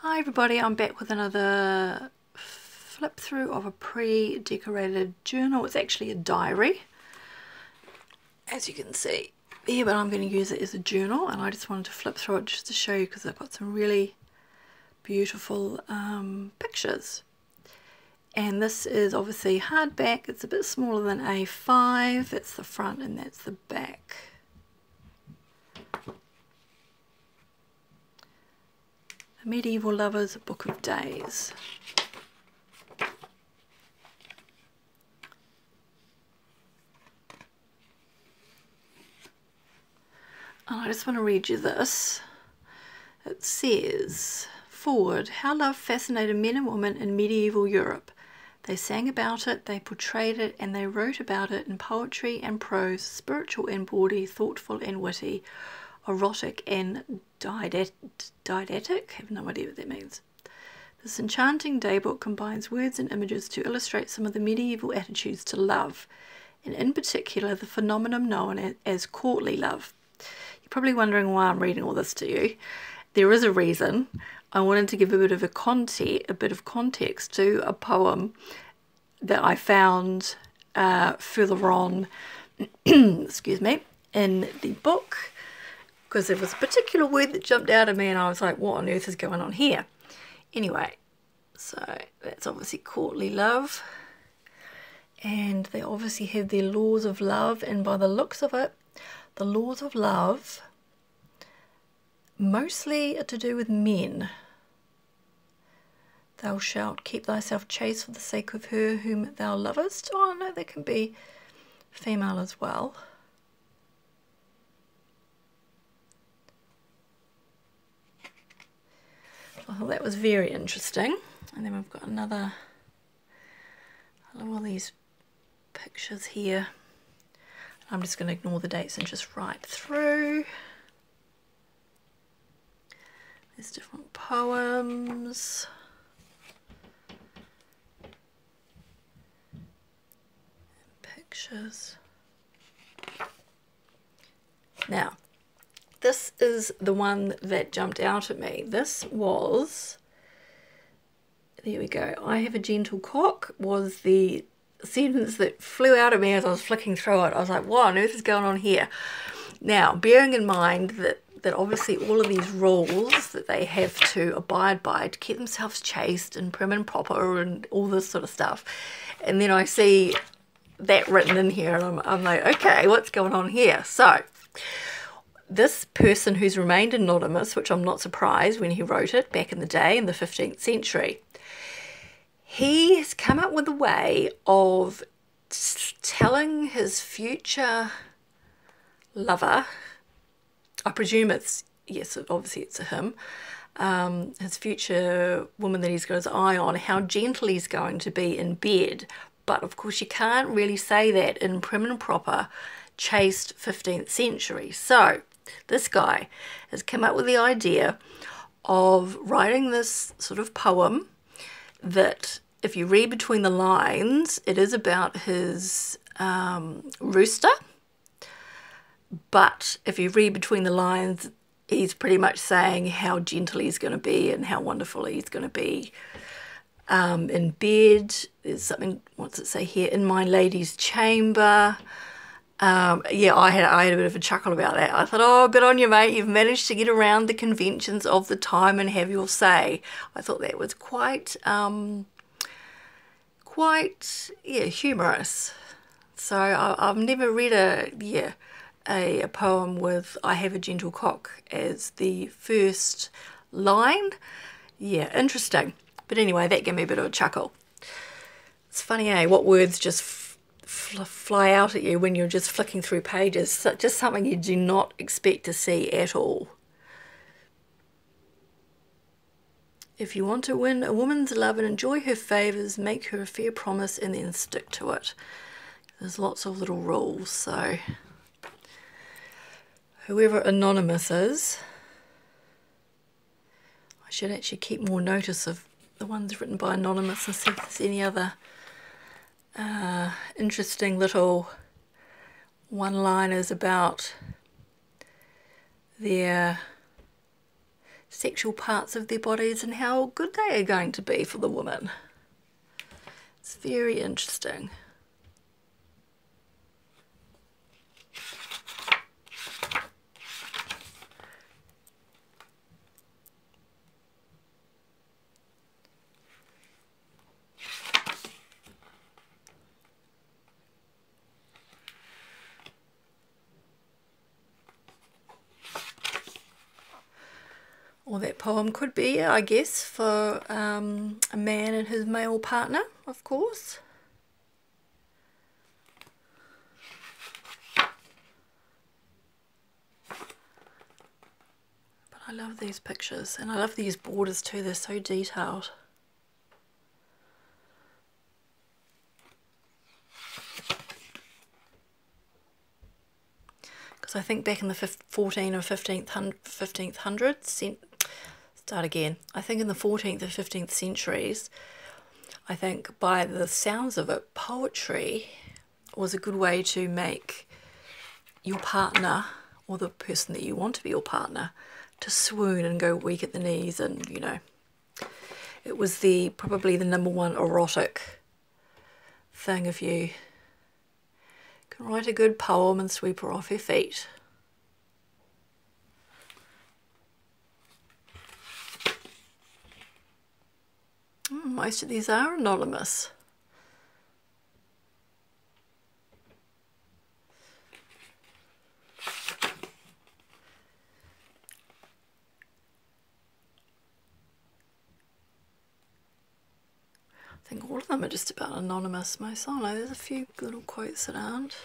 Hi everybody, I'm back with another flip through of a pre-decorated journal. It's actually a diary, as you can see here, but I'm going to use it as a journal, and I just wanted to flip through it just to show you because I've got some really beautiful pictures. And this is obviously hardback. It's a bit smaller than A5. That's the front and that's the back. Medieval Lovers, a Book of Days. And I just want to read you this. It says, forward, how love fascinated men and women in medieval Europe. They sang about it, they portrayed it, and they wrote about it in poetry and prose, spiritual and bawdy, thoughtful and witty, erotic and didactic. I have no idea what that means. This enchanting daybook combines words and images to illustrate some of the medieval attitudes to love, and in particular the phenomenon known as courtly love. You're probably wondering why I'm reading all this to you. There is a reason. I wanted to give a bit of context to a poem that I found further on, excuse me, in the book, because there was a particular word that jumped out at me and I was like, what on earth is going on here? Anyway, so that's obviously courtly love, and they obviously have their laws of love, and by the looks of it, the laws of love mostly are to do with men. Thou shalt keep thyself chaste for the sake of her whom thou lovest. Oh no, that can be female as well. I thought that was very interesting. And then we've got another, I love all these pictures here. I'm just going to ignore the dates and just write through. There's different poems. Pictures. Now, this is the one that jumped out at me. This was, there we go, I have a gentle cock was the sentence that flew out at me as I was flicking through it. I was like, what on earth is going on here? Now, bearing in mind that obviously all of these rules that they have to abide by to keep themselves chaste and prim and proper and all this sort of stuff, and then I see that written in here and I'm like, okay, what's going on here? So this person who's remained anonymous, which I'm not surprised when he wrote it back in the day in the 15th century, he has come up with a way of telling his future lover, I presume it's, yes, obviously it's a him, his future woman that he's got his eye on, how gentle he's going to be in bed. But of course you can't really say that in prim and proper, chaste 15th century. So this guy has come up with the idea of writing this sort of poem that, if you read between the lines, it is about his rooster. But if you read between the lines, he's pretty much saying how gentle he's going to be and how wonderful he's going to be in bed. There's something, what's it say here? In my lady's chamber. Yeah, I had a bit of a chuckle about that. I thought, oh, good on you, mate. You've managed to get around the conventions of the time and have your say. I thought that was quite humorous. So I've never read a poem with I have a gentle cock as the first line. Yeah, interesting. But anyway, that gave me a bit of a chuckle. It's funny, eh? What words just fly out at you when you're just flicking through pages. Just something you do not expect to see at all. If you want to win a woman's love and enjoy her favours, make her a fair promise and then stick to it. There's lots of little rules, so whoever Anonymous is, I should actually keep more notice of the ones written by Anonymous and see if there's any other interesting little one-liners about their sexual parts of their bodies and how good they are going to be for the woman. It's very interesting. Or that poem could be, I guess, for a man and his male partner, of course. But I love these pictures, and I love these borders too, they're so detailed. Because I think back in the 14th or 1500s, start again. I think in the 14th or 15th centuries, I think by the sounds of it, poetry was a good way to make your partner, or the person that you want to be your partner, to swoon and go weak at the knees, and you know, it was probably the #1 erotic thing if you can write a good poem and sweep her off her feet. Most of these are anonymous. I think all of them are just about anonymous. Most, oh no, there's a few little quotes that aren't.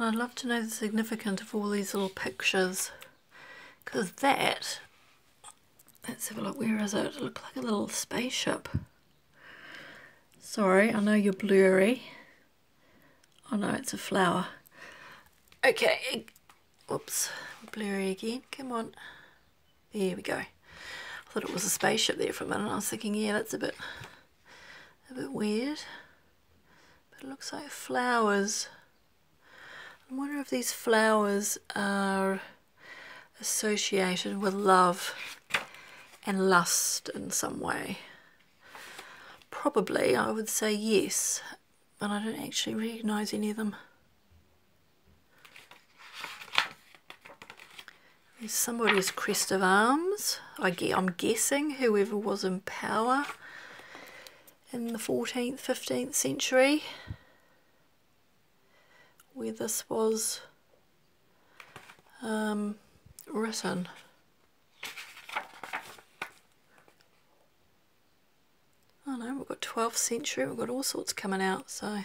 I'd love to know the significance of all these little pictures, because let's have a look, where is it? It looks like a little spaceship. Sorry, I know you're blurry. Oh no, it's a flower. Okay, whoops, blurry again, come on. There we go. I thought it was a spaceship there for a minute. I was thinking, yeah, that's a bit weird. But it looks like flowers. I wonder if these flowers are associated with love and lust in some way. Probably, I would say yes, but I don't actually recognise any of them. There's somebody's crest of arms. I'm guessing whoever was in power in the 14th, 15th century, where this was written. Oh no, we've got 12th century, we've got all sorts coming out, so.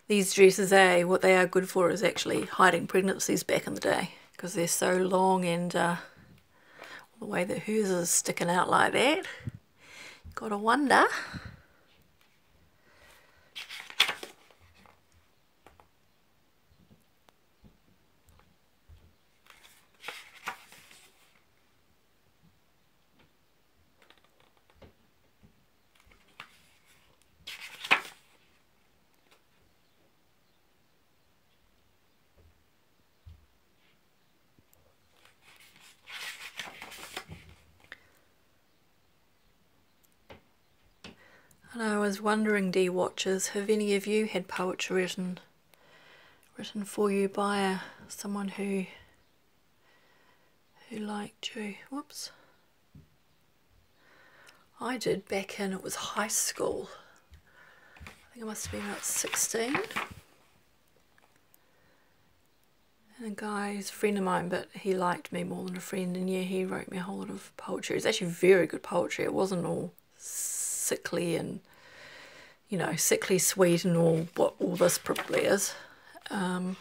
These dresses, what they are good for is actually hiding pregnancies back in the day, because they're so long, and the way that hers is sticking out like that, gotta wonder. And I was wondering, D-Watchers, have any of you had poetry written for you by someone who liked you? Whoops. I did back in, it was high school. I think I must have been about 16. And a guy, he's a friend of mine, but he liked me more than a friend, and yeah, he wrote me a whole lot of poetry. It was actually very good poetry. It wasn't all sickly and, you know, sickly sweet and all what all this probably is. It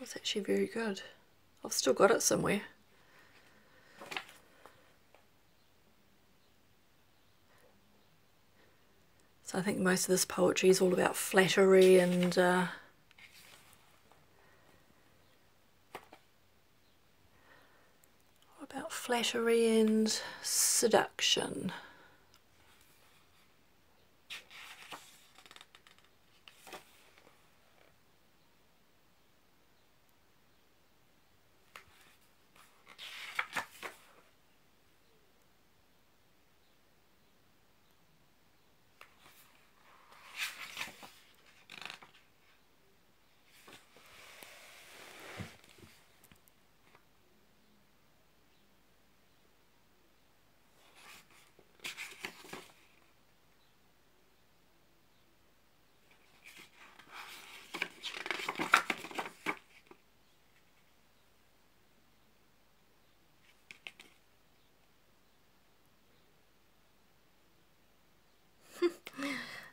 was actually very good. I've still got it somewhere. So I think most of this poetry is all about flattery and seduction.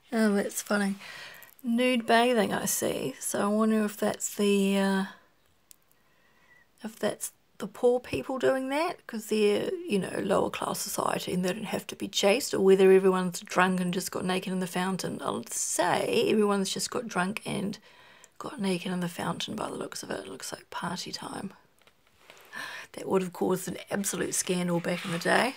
Oh, that's funny. Nude bathing, I see. So I wonder if that's the poor people doing that because they're, you know, lower class society and they don't have to be chaste, or whether everyone's drunk and just got naked in the fountain. I'll say everyone's just got drunk and got naked in the fountain by the looks of it. It looks like party time. That would have caused an absolute scandal back in the day.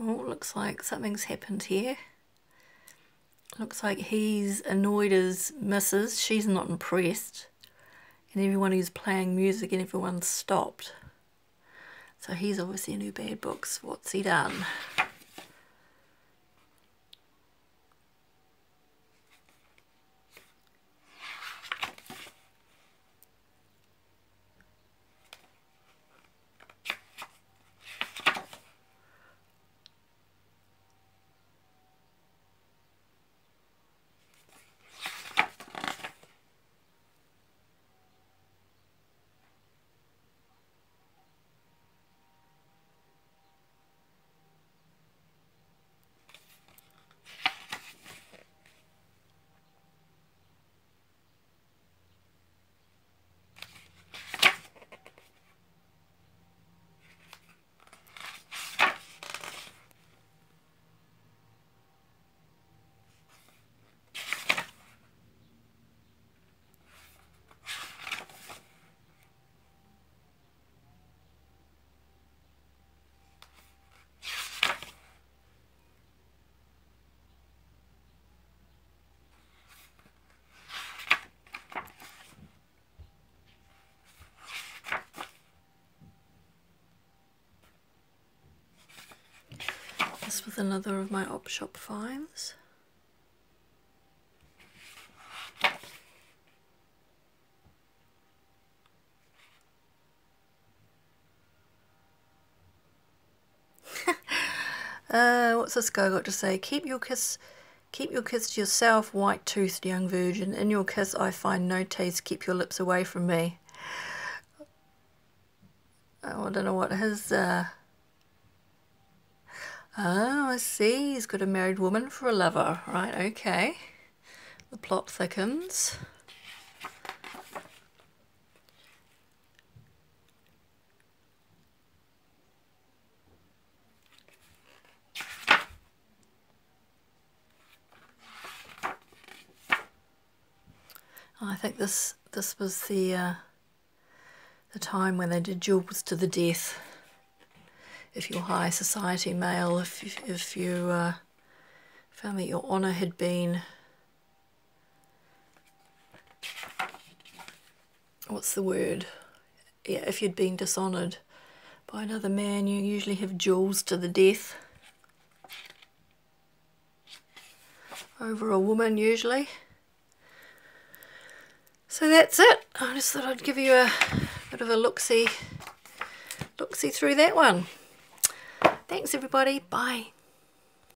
Oh, looks like something's happened here. Looks like he's annoyed his missus. She's not impressed. And everyone who's playing music and everyone's stopped. So he's obviously in her bad books. What's he done? This was another of my op shop finds. What's this guy got to say? Keep your kiss to yourself, white-toothed young virgin. In your kiss I find no taste. Keep your lips away from me. Oh, I don't know what his... Oh, I see. He's got a married woman for a lover. Right, okay. The plot thickens. I think this was the time when they did duels to the death. If you're high society male, if you found that your honour had been, what's the word? Yeah, if you'd been dishonoured by another man, you usually have duels to the death over a woman usually. So that's it. I just thought I'd give you a bit of a look-see through that one. Thanks everybody. Bye.